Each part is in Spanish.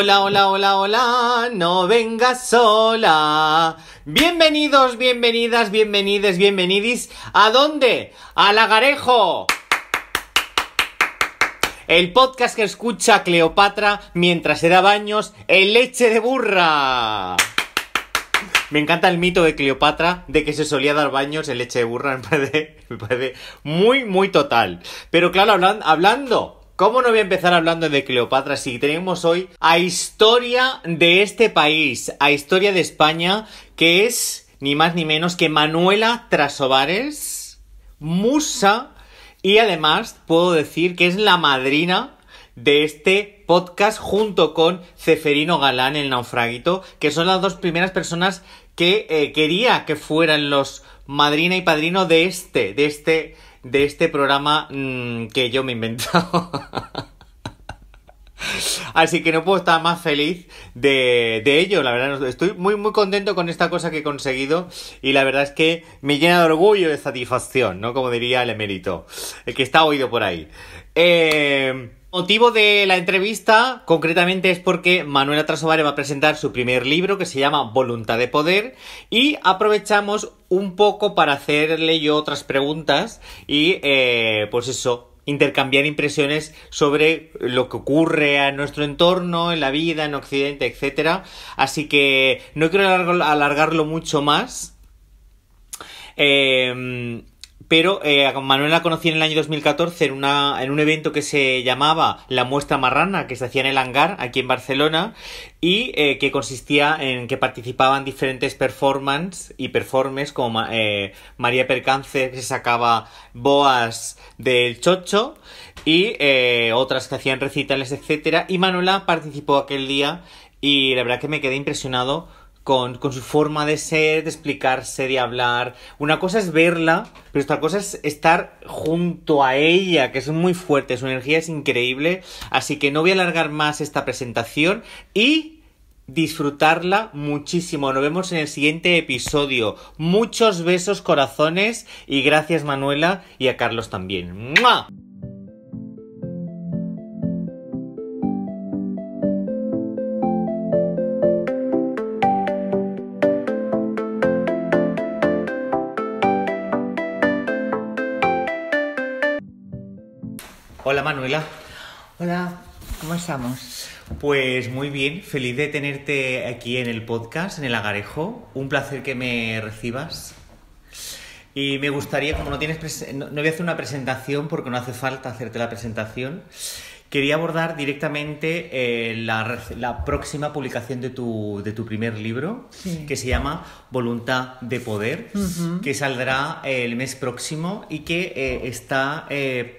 Hola, hola, hola, hola, no vengas sola. Bienvenidos, bienvenidas, bienvenides, bienvenidis. ¿A dónde? ¡A Lagarejo! El podcast que escucha Cleopatra mientras se da baños en leche de burra. Me encanta el mito de Cleopatra de que se solía dar baños en leche de burra. Me parece muy, muy total. Pero claro, hablando... ¿Cómo no voy a empezar hablando de Cleopatra si tenemos hoy a historia de este país, a historia de España, que es ni más ni menos que Manuela Trasobares, musa, y además puedo decir que es la madrina de este podcast junto con Ceferino Galán, el naufraguito, que son las dos primeras personas que quería que fueran los madrina y padrino de este programa que yo me he inventado. Así que no puedo estar más feliz de ello. La verdad, estoy muy muy contento con esta cosa que he conseguido. Y la verdad es que me llena de orgullo y de satisfacción, ¿no? Como diría el emérito, el que está oído por ahí. Motivo de la entrevista, concretamente, es porque Manuela Trasobares va a presentar su primer libro, que se llama Voluntad de Poder, y aprovechamos un poco para hacerle yo otras preguntas y, pues eso, intercambiar impresiones sobre lo que ocurre a nuestro entorno, en la vida, en Occidente, etcétera. Así que no quiero alargarlo mucho más. Pero a Manuela la conocí en el año 2014 en un evento que se llamaba La Muestra Marrana, que se hacía en el Hangar, aquí en Barcelona, y que consistía en que participaban diferentes performers como María Percance, que se sacaba boas del chocho, y otras que hacían recitales, etcétera. Y Manuela participó aquel día y la verdad que me quedé impresionado con su forma de ser, de explicarse, de hablar. Una cosa es verla, pero otra cosa es estar junto a ella, que es muy fuerte, su energía es increíble. Así que no voy a alargar más esta presentación y disfrutarla muchísimo. Nos vemos en el siguiente episodio. Muchos besos, corazones, y gracias, Manuela, y a Carlos también. ¡Mua! Hola, Manuela. Hola, ¿cómo estamos? Pues muy bien, feliz de tenerte aquí en el podcast, en el Lagarejo. Un placer que me recibas. Y me gustaría, como no voy a hacer una presentación porque no hace falta hacerte la presentación, quería abordar directamente la próxima publicación de tu primer libro, sí, que se llama Voluntad de Poder, que saldrá el mes próximo y que está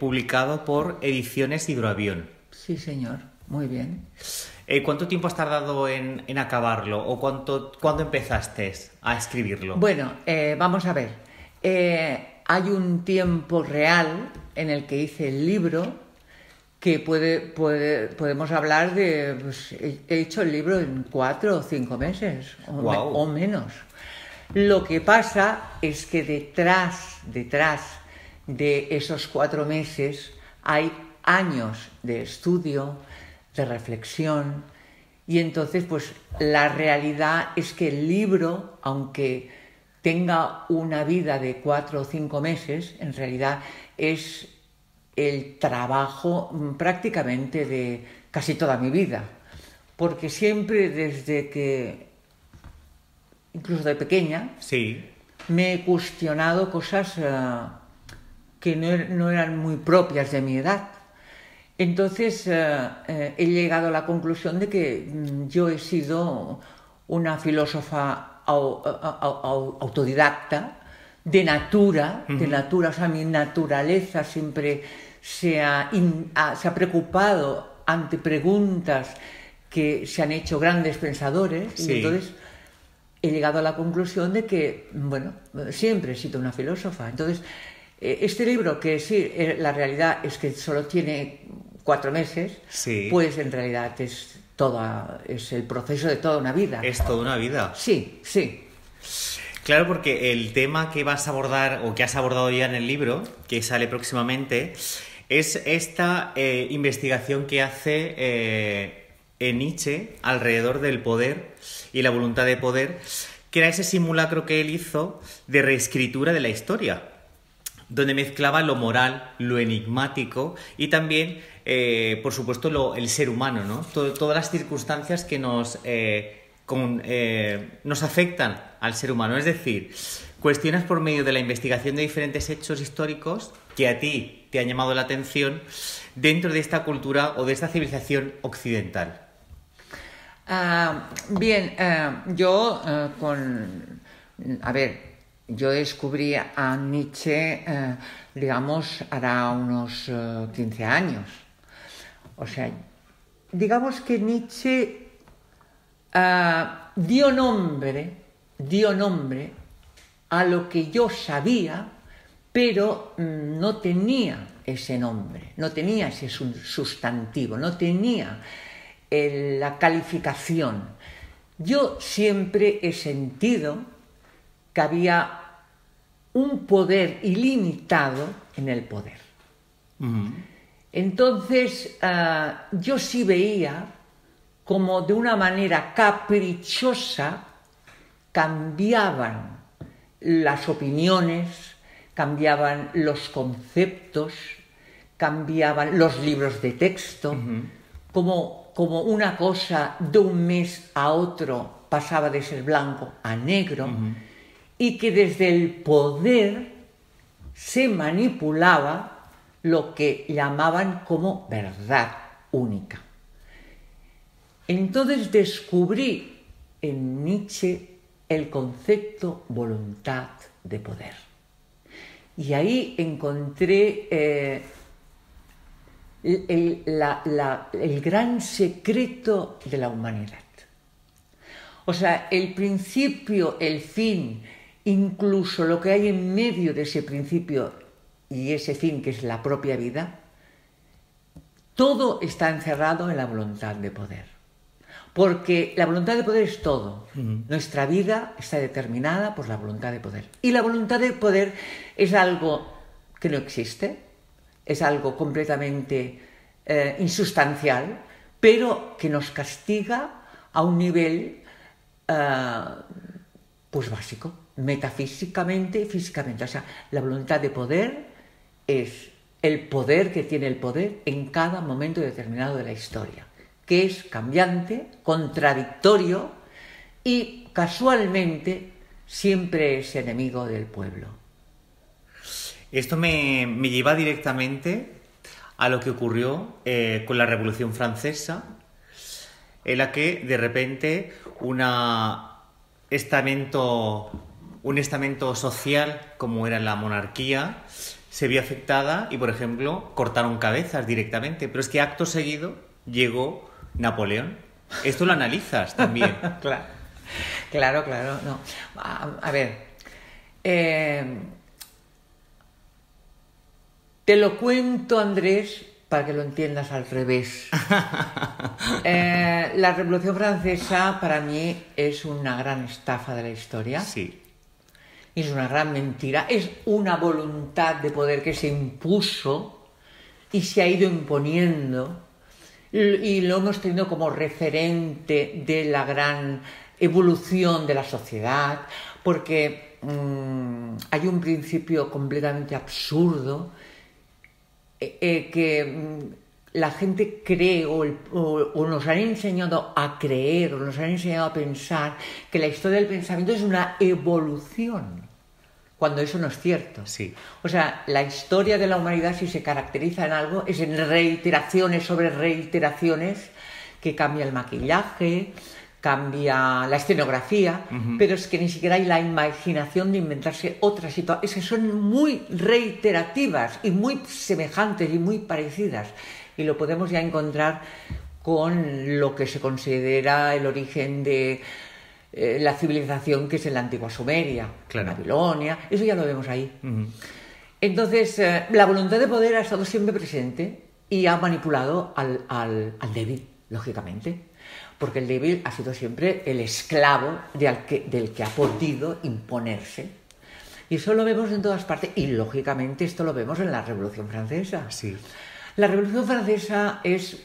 publicado por Ediciones Hidroavión. Sí, señor, muy bien. ¿Cuánto tiempo has tardado en acabarlo o cuándo empezaste a escribirlo? Bueno, vamos a ver. Hay un tiempo real en el que hice el libro que podemos hablar de... Pues, he hecho el libro en 4 o 5 meses o menos. Lo que pasa es que detrás de esos 4 meses hay años de estudio, de reflexión, y entonces pues la realidad es que el libro, aunque tenga una vida de 4 o 5 meses, en realidad es el trabajo prácticamente de casi toda mi vida, porque siempre desde que, incluso de pequeña, sí, me he cuestionado cosas que no eran muy propias de mi edad. Entonces he llegado a la conclusión de que yo he sido una filósofa autodidacta, de natura, o sea, mi naturaleza siempre se ha preocupado ante preguntas que se han hecho grandes pensadores, sí. Y entonces he llegado a la conclusión de que, bueno, siempre he sido una filósofa. Entonces, este libro, que sí, la realidad es que solo tiene 4 meses, sí, pues en realidad es el proceso de toda una vida. Es toda una vida. Sí, sí. Claro, porque el tema que vas a abordar o que has abordado ya en el libro, que sale próximamente, es esta investigación que hace en Nietzsche alrededor del poder y la voluntad de poder, que era ese simulacro que él hizo de reescritura de la historia, donde mezclaba lo moral, lo enigmático y también, por supuesto, el ser humano, ¿no? Todas las circunstancias que nos afectan al ser humano. Es decir, cuestiones por medio de la investigación de diferentes hechos históricos que a ti te han llamado la atención dentro de esta cultura o de esta civilización occidental. Yo descubrí a Nietzsche, digamos, hará unos 15 años. O sea, digamos que Nietzsche dio nombre a lo que yo sabía, pero no tenía ese nombre, no tenía ese sustantivo, no tenía la calificación. Yo siempre he sentido que había un poder ilimitado en el poder. Uh-huh. Entonces, yo sí veía como de una manera caprichosa cambiaban las opiniones, cambiaban los conceptos, cambiaban los libros de texto, uh-huh. como una cosa de un mes a otro pasaba de ser blanco a negro, uh-huh. y que desde el poder se manipulaba lo que llamaban como verdad única. Entonces descubrí en Nietzsche el concepto voluntad de poder. Y ahí encontré el gran secreto de la humanidad. O sea, el principio, el fin, incluso lo que hay en medio de ese principio y ese fin, que es la propia vida, todo está encerrado en la voluntad de poder. Porque la voluntad de poder es todo. Uh-huh. Nuestra vida está determinada por la voluntad de poder. Y la voluntad de poder es algo que no existe, es algo completamente insustancial, pero que nos castiga a un nivel pues básico, metafísicamente y físicamente. O sea, la voluntad de poder es el poder que tiene el poder en cada momento determinado de la historia, que es cambiante, contradictorio y casualmente siempre es enemigo del pueblo. Esto me lleva directamente a lo que ocurrió con la Revolución Francesa, en la que de repente un estamento social como era la monarquía se vio afectada y, por ejemplo, cortaron cabezas directamente. Pero es que acto seguido llegó Napoleón. Esto lo analizas también. Claro. No. A ver, te lo cuento, Andrés, para que lo entiendas al revés. La Revolución Francesa para mí es una gran estafa de la historia. Sí. Es una gran mentira. Es una voluntad de poder que se impuso y se ha ido imponiendo. Y lo hemos tenido como referente de la gran evolución de la sociedad, porque hay un principio completamente absurdo que la gente cree o nos han enseñado a creer o nos han enseñado a pensar que la historia del pensamiento es una evolución, cuando eso no es cierto. Sí. O sea, la historia de la humanidad, si se caracteriza en algo, es en reiteraciones sobre reiteraciones, que cambia el maquillaje, cambia la escenografía, uh-huh. Pero es que ni siquiera hay la imaginación de inventarse otras situaciones, que son muy reiterativas y muy semejantes y muy parecidas. Y lo podemos ya encontrar con lo que se considera el origen de la civilización, que es en la antigua Sumeria, claro. Babilonia, eso ya lo vemos ahí. Uh-huh. Entonces, la voluntad de poder ha estado siempre presente y ha manipulado al débil, lógicamente, porque el débil ha sido siempre el esclavo del que ha podido imponerse. Y eso lo vemos en todas partes, y lógicamente esto lo vemos en la Revolución Francesa. Sí. La Revolución Francesa es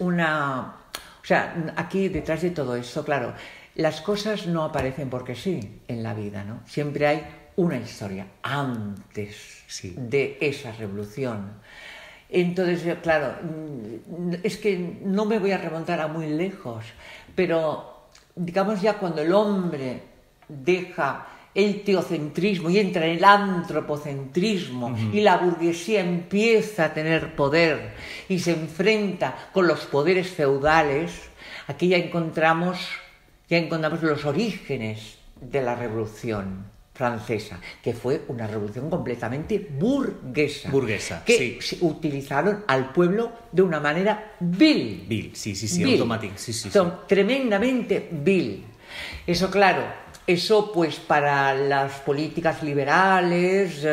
O sea, aquí detrás de todo esto, claro, las cosas no aparecen porque sí en la vida, ¿no? Siempre hay una historia antes de esa revolución. Entonces, claro, es que no me voy a remontar a muy lejos, pero digamos ya cuando el hombre deja el teocentrismo y entra en el antropocentrismo y la burguesía empieza a tener poder y se enfrenta con los poderes feudales, aquí ya encontramos los orígenes de la Revolución Francesa, que fue una revolución completamente burguesa. Que utilizaron al pueblo de una manera vil. Vil, automático. Son tremendamente vil. Eso, claro, eso pues para las políticas liberales,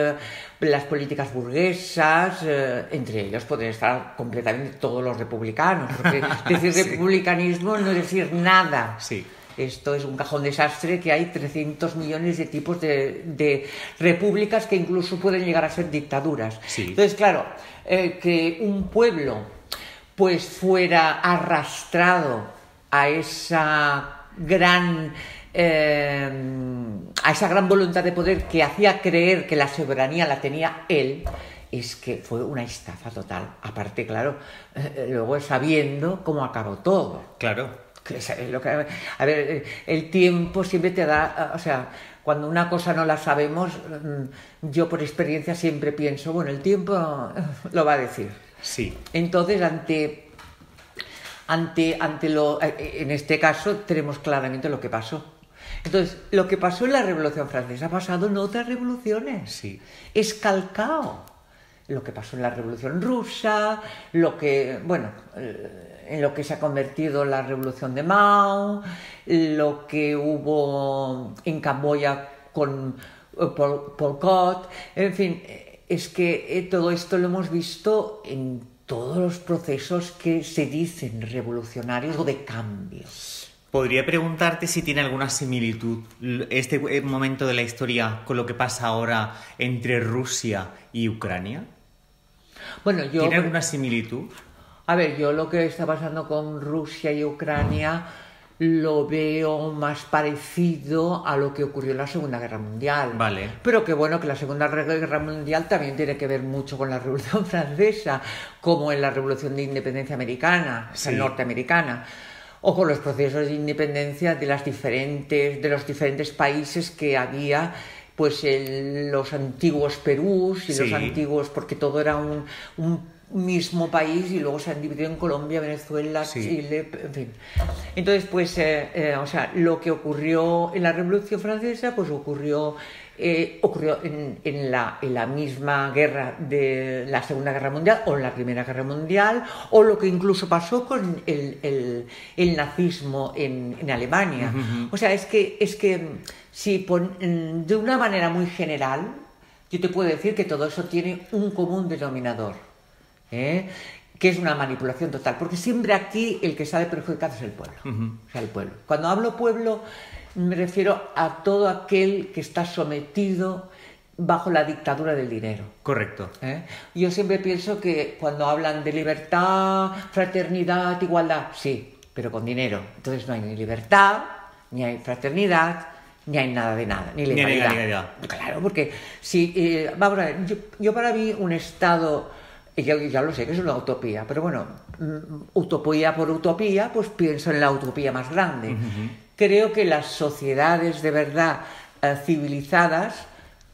las políticas burguesas, entre ellos podrían estar completamente todos los republicanos, porque decir republicanismo no es decir nada. Sí. Esto es un cajón desastre, que hay 300 millones de tipos de repúblicas que incluso pueden llegar a ser dictaduras. Sí. Entonces, claro, que un pueblo pues fuera arrastrado a esa gran voluntad de poder que hacía creer que la soberanía la tenía él, es que fue una estafa total. Aparte, claro, luego sabiendo cómo acabó todo. Claro. A ver, el tiempo siempre te da, o sea, cuando una cosa no la sabemos, yo por experiencia siempre pienso, bueno, el tiempo lo va a decir. Sí. Entonces, en este caso tenemos claramente lo que pasó. Entonces, lo que pasó en la Revolución Francesa ha pasado en otras revoluciones. Sí. Es calcao. Lo que pasó en la Revolución Rusa, en lo que se ha convertido la Revolución de Mao, lo que hubo en Camboya con Pol Pot, en fin, es que todo esto lo hemos visto en todos los procesos que se dicen revolucionarios o de cambio. Podría preguntarte si tiene alguna similitud este momento de la historia con lo que pasa ahora entre Rusia y Ucrania. Bueno, ¿Tiene alguna similitud? A ver, yo lo que está pasando con Rusia y Ucrania lo veo más parecido a lo que ocurrió en la Segunda Guerra Mundial. Vale. Pero que bueno, que la Segunda Guerra Mundial también tiene que ver mucho con la Revolución Francesa, como en la Revolución de Independencia Americana, norteamericana, o con los procesos de independencia de los diferentes países que había, pues los antiguos Perús y los antiguos, porque todo era un mismo país y luego se han dividido en Colombia, Venezuela, Chile, en fin. Entonces, pues, lo que ocurrió en la Revolución Francesa, pues ocurrió en la misma guerra de la Segunda Guerra Mundial o en la Primera Guerra Mundial, o lo que incluso pasó con el nazismo en Alemania. Uh-huh. O sea, es que si de una manera muy general, yo te puedo decir que todo eso tiene un común denominador, que es una manipulación total, porque siempre aquí el que sale perjudicado es el pueblo. Uh-huh. O sea, el pueblo. Cuando hablo pueblo, me refiero a todo aquel que está sometido bajo la dictadura del dinero. Correcto. Yo siempre pienso que cuando hablan de libertad, fraternidad, igualdad, sí, pero con dinero. Entonces no hay ni libertad, ni hay fraternidad, ni hay nada de nada, ni legalidad. Claro, porque si, vamos a ver, yo para mí un Estado, ya lo sé que es una utopía, pero bueno, utopía por utopía, pues pienso en la utopía más grande. Uh-huh. Creo que las sociedades de verdad civilizadas,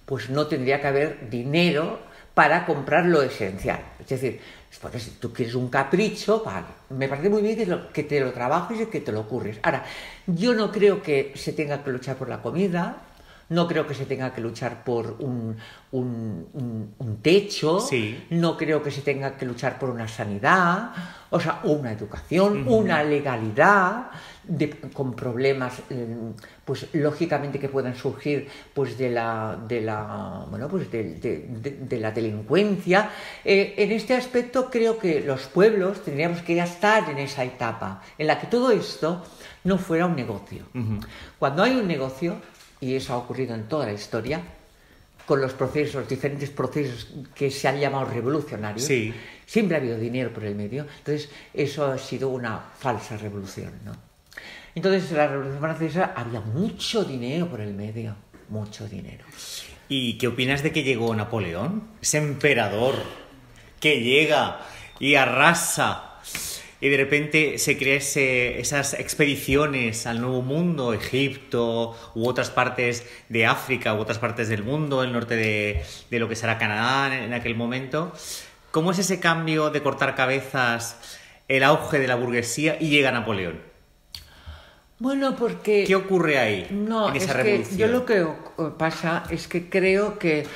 pues no tendría que haber dinero para comprar lo esencial. Es decir, porque si tú quieres un capricho, vale, me parece muy bien que te lo trabajes y que te lo ocurres. Ahora, yo no creo que se tenga que luchar por la comida, no creo que se tenga que luchar por un techo, sí. No creo que se tenga que luchar por una sanidad, o sea, una educación, uh-huh. Una legalidad, con problemas, pues lógicamente que puedan surgir, pues de la delincuencia. En este aspecto creo que los pueblos tendríamos que ya estar en esa etapa en la que todo esto no fuera un negocio. Uh-huh. Cuando hay un negocio, y eso ha ocurrido en toda la historia, con los procesos, diferentes procesos que se han llamado revolucionarios, Sí. siempre ha habido dinero por el medio. Entonces, eso ha sido una falsa revolución, ¿no? Entonces, en la Revolución Francesa había mucho dinero por el medio, mucho dinero. ¿Y qué opinas de que llegó Napoleón? Ese emperador que llega y arrasa y de repente se crean esas expediciones al Nuevo Mundo, Egipto u otras partes de África u otras partes del mundo, el norte de lo que será Canadá en aquel momento. ¿Cómo es ese cambio de cortar cabezas, el auge de la burguesía y llega Napoleón? Bueno, porque... ¿Qué ocurre ahí, No, en esa es revolución? que yo lo que pasa es que creo que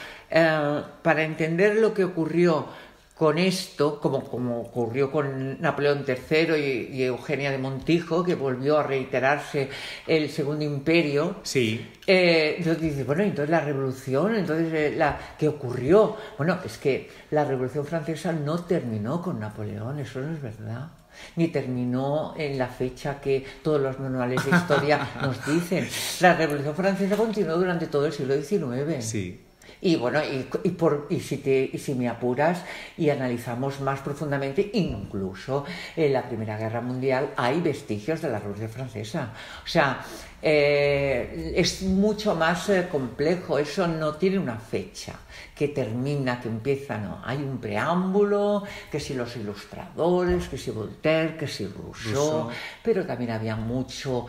para entender lo que ocurrió con esto, como ocurrió con Napoleón III y Eugenia de Montijo, que volvió a reiterarse el Segundo Imperio, Sí. entonces dices, bueno, entonces la revolución, entonces ¿qué ocurrió? Bueno, es que la Revolución Francesa no terminó con Napoleón, eso no es verdad. Ni terminó en la fecha que todos los manuales de historia nos dicen. La Revolución Francesa continuó durante todo el siglo XIX. Sí. Y bueno, y si me apuras y analizamos más profundamente, incluso en la Primera Guerra Mundial hay vestigios de la Revolución Francesa. O sea, es mucho más complejo, eso no tiene una fecha que termina, que empieza, no. Hay un preámbulo, que si los ilustradores, que si Voltaire, que si Rousseau, pero también había mucho...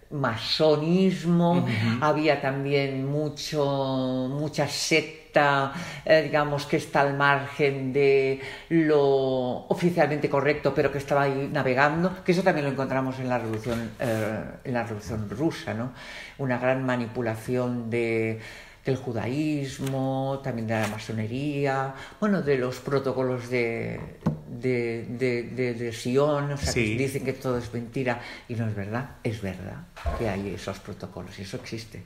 masonismo, había también mucha secta, digamos, que está al margen de lo oficialmente correcto, pero que estaba ahí navegando, que eso también lo encontramos en la Revolución Rusa, ¿no? Una gran manipulación del judaísmo, también de la masonería, bueno, de los protocolos de Sion, o sea, Sí. que dicen que todo es mentira y no es verdad que hay esos protocolos y eso existe.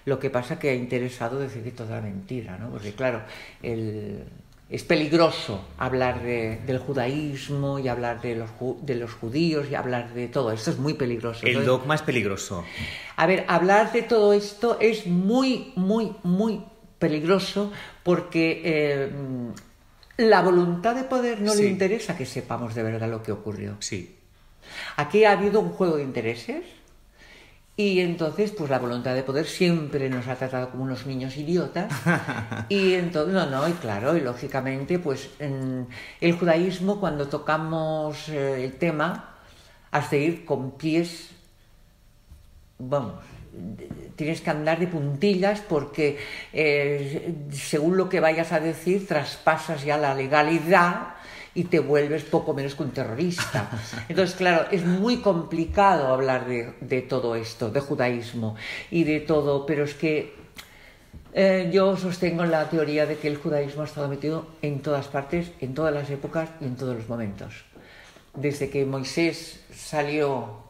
Lo que pasa que ha interesado decir que toda mentira, ¿no? Porque claro, es peligroso hablar del judaísmo y hablar de los judíos y hablar de todo esto, es muy peligroso. El dogma es peligroso. A ver, hablar de todo esto es muy, muy, muy peligroso porque la voluntad de poder no le interesa que sepamos de verdad lo que ocurrió. Sí. Aquí ha habido un juego de intereses y entonces pues la voluntad de poder siempre nos ha tratado como unos niños idiotas y entonces, y claro, y lógicamente pues el judaísmo, cuando tocamos el tema, has de ir con pies, vamos, tienes que andar de puntillas porque según lo que vayas a decir traspasas ya la legalidad y te vuelves poco menos que un terrorista. Entonces, claro, es muy complicado hablar de todo esto, de judaísmo y de todo, pero es que yo sostengo la teoría de que el judaísmo ha estado metido en todas partes, en todas las épocas y en todos los momentos. Desde que Moisés salió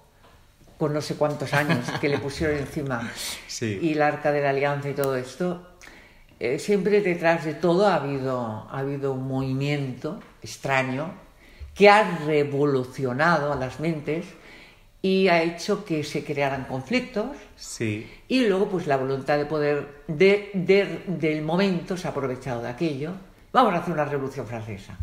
con no sé cuántos años que le pusieron encima y el Arca de la Alianza y todo esto, siempre detrás de todo ha habido un movimiento extraño que ha revolucionado a las mentes y ha hecho que se crearan conflictos y luego pues la voluntad de poder del momento se ha aprovechado de aquello. Vamos a hacer una revolución francesa,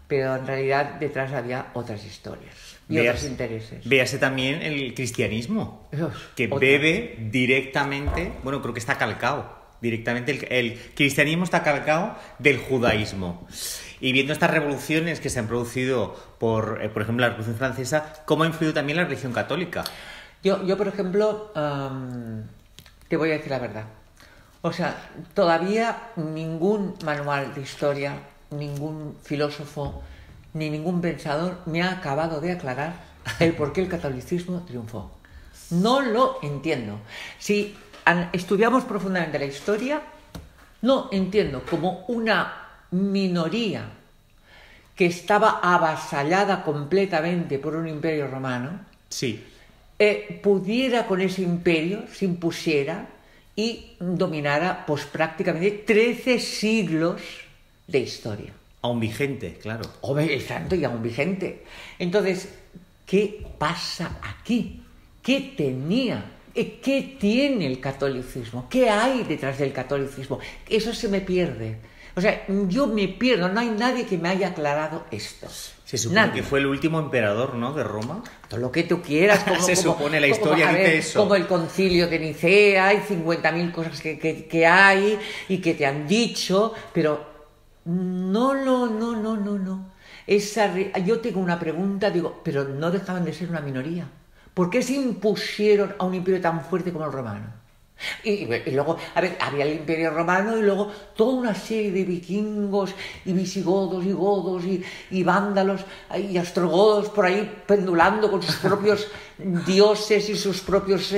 pero en realidad detrás había otras historias y otros intereses. Véase también el cristianismo, que bebe directamente, bueno, creo que está calcado, directamente el cristianismo está calcado del judaísmo. Y viendo estas revoluciones que se han producido por ejemplo, la Revolución Francesa, ¿cómo ha influido también la religión católica? Yo por ejemplo, te voy a decir la verdad. O sea, todavía ningún manual de historia, ningún filósofo, ni ningún pensador me ha acabado de aclarar el por qué el catolicismo triunfó. No lo entiendo. Si estudiamos profundamente la historia, no entiendo cómo una minoría que estaba avasallada completamente por un imperio romano pudiera con ese imperio, se impusiera y dominara pues prácticamente 13 siglos de historia. Aún vigente, claro. Exacto, y aún vigente. Entonces, ¿qué pasa aquí? ¿Qué tenía ¿Qué tiene el catolicismo? ¿Qué hay detrás del catolicismo? Eso se me pierde. O sea, yo me pierdo, no hay nadie que me haya aclarado esto. Se supone que fue el último emperador, ¿no?, de Roma. Todo lo que tú quieras. Se supone, la historia dice eso. Como el concilio de Nicea, hay 50.000 cosas que hay y que te han dicho, pero no. Yo tengo una pregunta, digo, pero no dejaban de ser una minoría. ¿Por qué se impusieron a un imperio tan fuerte como el romano? Y luego, a ver, había el imperio romano y luego toda una serie de vikingos y visigodos y godos y vándalos y ostrogodos por ahí pendulando con sus propios dioses y sus propios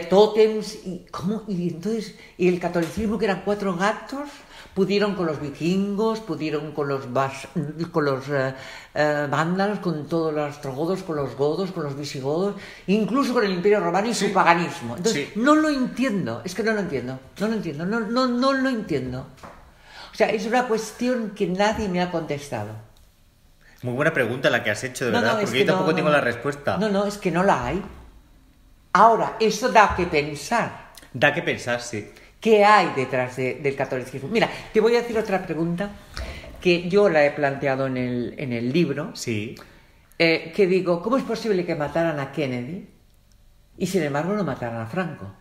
tótems. Y entonces, y el catolicismo, que eran 4 gatos, pudieron con los vikingos, pudieron con los vándalos, con todos los ostrogodos, con los godos, con los visigodos, incluso con el imperio romano y su paganismo. Entonces, no lo entiendo, es que no lo entiendo. O sea, es una cuestión que nadie me ha contestado. Muy buena pregunta la que has hecho, de verdad, porque yo tampoco tengo la respuesta. No, es que no la hay. Ahora, eso da que pensar. Da que pensar, sí. ¿Qué hay detrás del catolicismo? Mira, te voy a decir otra pregunta que yo la he planteado en el libro. Sí. Que digo, ¿cómo es posible que mataran a Kennedy y sin embargo no mataran a Franco?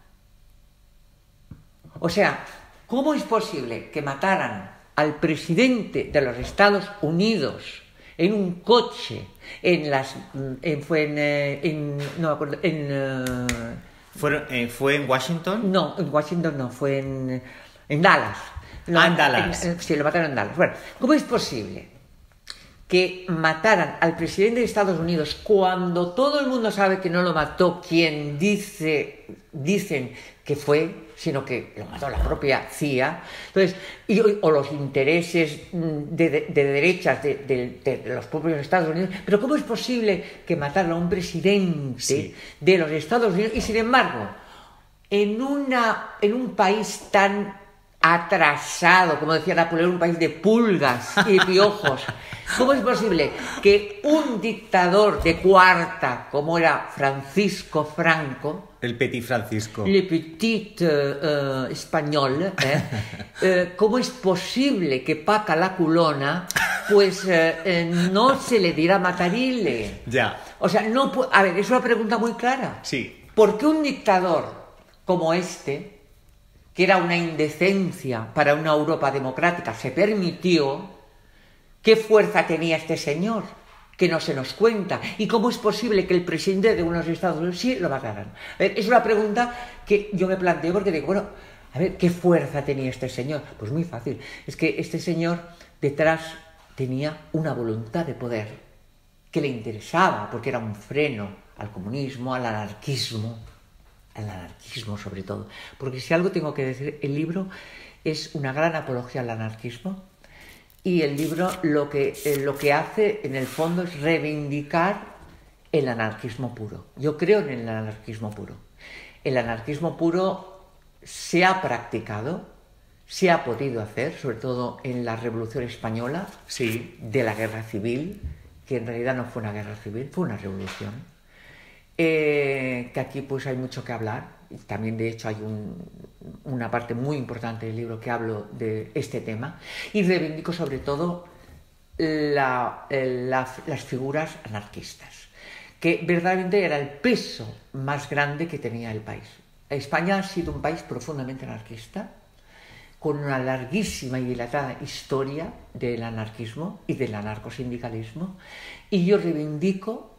O sea, ¿cómo es posible que mataran al presidente de los Estados Unidos en un coche ¿Fue en Washington? No, en Washington no, fue en Dallas. En Dallas. Sí, lo mataron en Dallas. Bueno, ¿cómo es posible que mataran al presidente de Estados Unidos cuando todo el mundo sabe que no lo mató quien dicen que fue, sino que lo mató la propia CIA? Entonces, o los intereses de derechas de los propios Estados Unidos. Pero ¿cómo es posible que mataran a un presidente de los Estados Unidos y, sin embargo, en un país tan atrasado, como decía Napoleón, un país de pulgas y de piojos, ¿cómo es posible que un dictador de cuarta, como era Francisco Franco, el Petit Francisco, le Petit español, cómo es posible que Paca la culona, pues no se le diera matarile? Ya. O sea, a ver, es una pregunta muy clara. Sí. ¿Por qué un dictador como este, que era una indecencia para una Europa democrática, se permitió? ¿Qué fuerza tenía este señor? Que no se nos cuenta. ¿Y cómo es posible que el presidente de unos Estados Unidos sí lo mataran? A ver, es una pregunta que yo me planteo porque digo, bueno, a ver, ¿qué fuerza tenía este señor? Pues muy fácil. Es que este señor detrás tenía una voluntad de poder que le interesaba, porque era un freno al comunismo, al anarquismo sobre todo. Porque si algo tengo que decir, el libro es una gran apología al anarquismo. Y el libro lo que hace, en el fondo, es reivindicar el anarquismo puro. Yo creo en el anarquismo puro. El anarquismo puro se ha practicado, se ha podido hacer, sobre todo en la Revolución Española, de la Guerra Civil, que en realidad no fue una guerra civil, fue una revolución. Que aquí pues hay mucho que hablar. También, de hecho, hay una parte muy importante del libro que hablo de este tema y reivindico sobre todo las figuras anarquistas, que verdaderamente era el peso más grande que tenía el país. España ha sido un país profundamente anarquista, con una larguísima y dilatada historia del anarquismo y del anarcosindicalismo, y yo reivindico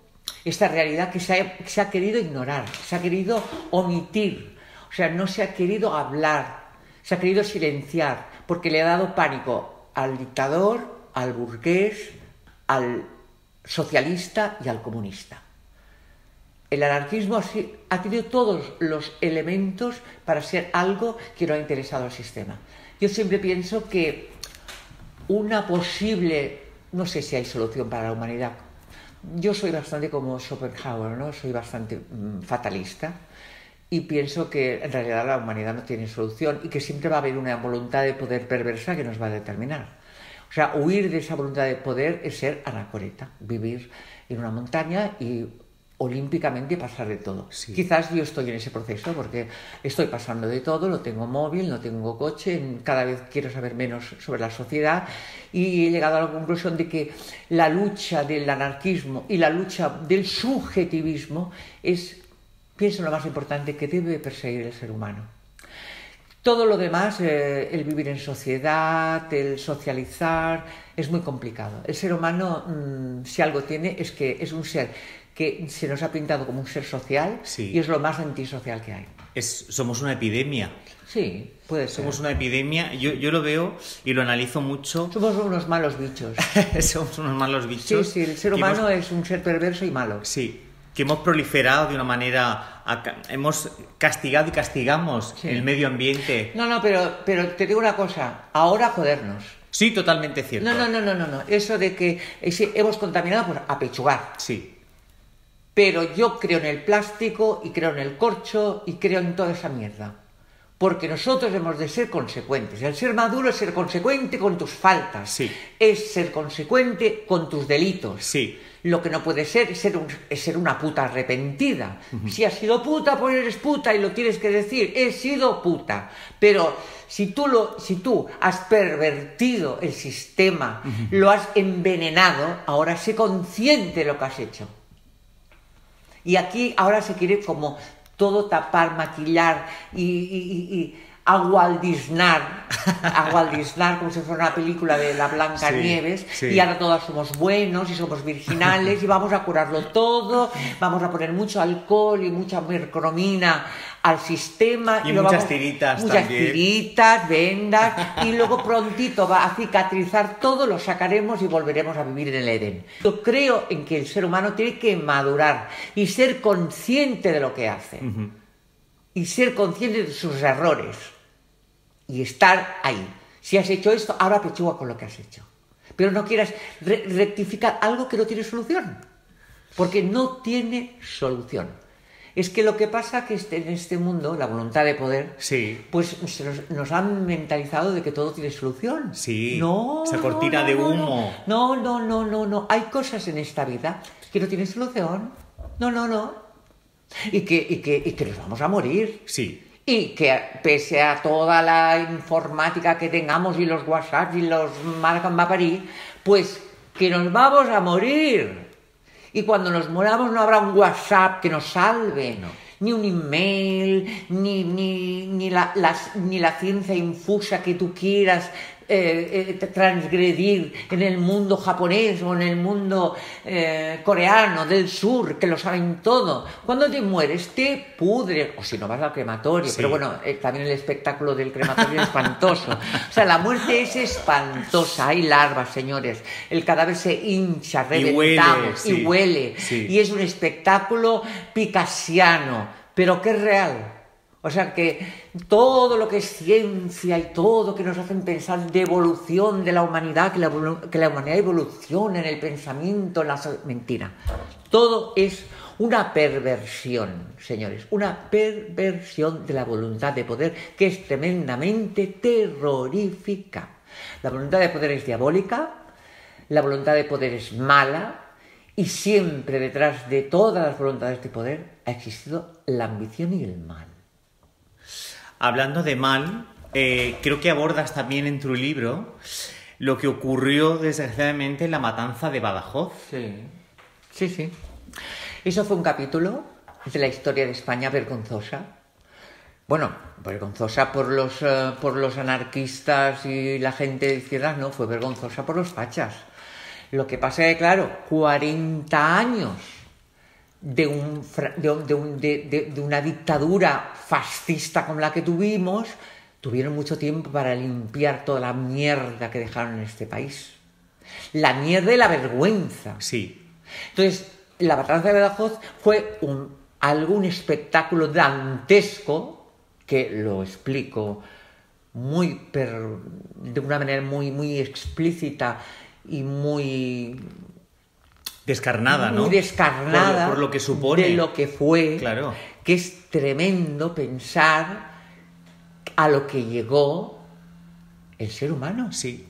esta realidad que se ha querido ignorar, se ha querido omitir, o sea, no se ha querido hablar, se ha querido silenciar, porque le ha dado pánico al dictador, al burgués, al socialista y al comunista. El anarquismo ha tenido todos los elementos para ser algo que no ha interesado al sistema. Yo siempre pienso que una posible, no sé si hay solución para la humanidad. Yo soy bastante como Schopenhauer, ¿no? Soy bastante fatalista y pienso que en realidad la humanidad no tiene solución y que siempre va a haber una voluntad de poder perversa que nos va a determinar. O sea, huir de esa voluntad de poder es ser anacoreta, vivir en una montaña y olímpicamente pasar de todo. Sí. Quizás yo estoy en ese proceso porque estoy pasando de todo, no tengo móvil, no tengo coche, cada vez quiero saber menos sobre la sociedad y he llegado a la conclusión de que la lucha del anarquismo y la lucha del subjetivismo es, pienso, lo más importante que debe perseguir el ser humano. Todo lo demás, el vivir en sociedad, el socializar, es muy complicado. El ser humano, si algo tiene, es que es un ser que se nos ha pintado como un ser social, sí, y es lo más antisocial que hay. Somos una epidemia. Sí, puede ser. Somos una epidemia. Yo lo veo y lo analizo mucho. Somos unos malos bichos. Somos unos malos bichos. Sí, el ser humano es un ser perverso y malo. Sí, que hemos proliferado de una manera... Hemos castigado y castigamos el medio ambiente. No, pero te digo una cosa. Ahora jodernos. Sí, totalmente cierto. No. Eso de que hemos contaminado, pues a pechugar. Sí. Pero yo creo en el plástico y creo en el corcho y creo en toda esa mierda. Porque nosotros hemos de ser consecuentes. El ser maduro es ser consecuente con tus faltas. Sí. Es ser consecuente con tus delitos. Sí. Lo que no puede ser es ser una puta arrepentida. Si has sido puta, pues eres puta y lo tienes que decir. He sido puta. Pero si tú has pervertido el sistema, lo has envenenado, ahora sé consciente de lo que has hecho. Y aquí ahora se quiere como todo tapar, maquillar y agualdiznar como si fuera una película de la Blancanieves, sí. Y ahora todas somos buenos y somos virginales y vamos a curarlo todo, vamos a poner mucho alcohol y mucha mercromina al sistema. Y muchas tiritas muchas también. Tiritas, vendas, y luego prontito va a cicatrizar todo, lo sacaremos y volveremos a vivir en el Edén. Yo creo en que el ser humano tiene que madurar y ser consciente de lo que hace. Y ser consciente de sus errores. Y estar ahí. Si has hecho esto, ahora pechuga con lo que has hecho. Pero no quieras rectificar algo que no tiene solución. Porque no tiene solución. Es que lo que pasa que en este mundo, la voluntad de poder, sí, pues nos han mentalizado de que todo tiene solución. Sí, no, esa cortina de humo. No. Hay cosas en esta vida que no tienen solución. No. Y que nos vamos a morir. Sí. Y que pese a toda la informática que tengamos y los WhatsApp y los marcan va a París, pues que nos vamos a morir. Y cuando nos moramos no habrá un WhatsApp que nos salve, ni un email, ni la ciencia infusa que tú quieras transgredir en el mundo japonés o en el mundo coreano del sur, que lo saben todo. Cuando te mueres te pudres, o si no vas al crematorio, sí. Pero bueno, también el espectáculo del crematorio es espantoso. O sea, la muerte es espantosa, hay larvas, señores, el cadáver se hincha, reventamos y huele, sí. Y es un espectáculo picasiano, pero que es real. O sea que todo lo que es ciencia y todo que nos hacen pensar de evolución de la humanidad, que la humanidad evoluciona en el pensamiento, mentira. Todo es una perversión, señores, una perversión de la voluntad de poder que es tremendamente terrorífica. La voluntad de poder es diabólica, la voluntad de poder es mala y siempre detrás de todas las voluntades de poder ha existido la ambición y el mal. Hablando de mal, creo que abordas también en tu libro lo que ocurrió desgraciadamente en la matanza de Badajoz. Sí. Eso fue un capítulo de la historia de España vergonzosa. Bueno, vergonzosa por los anarquistas y la gente de izquierdas, no, fue vergonzosa por los fachas. Lo que pasa es que, claro, 40 años de una dictadura fascista como la que tuvieron mucho tiempo para limpiar toda la mierda que dejaron en este país. La mierda y la vergüenza. Sí. Entonces, la matanza de Badajoz fue un espectáculo dantesco, que lo explico de una manera muy explícita y muy descarnada, ¿no? Muy descarnada por lo que supone. De lo que fue. Claro. Que es tremendo pensar a lo que llegó el ser humano. Sí.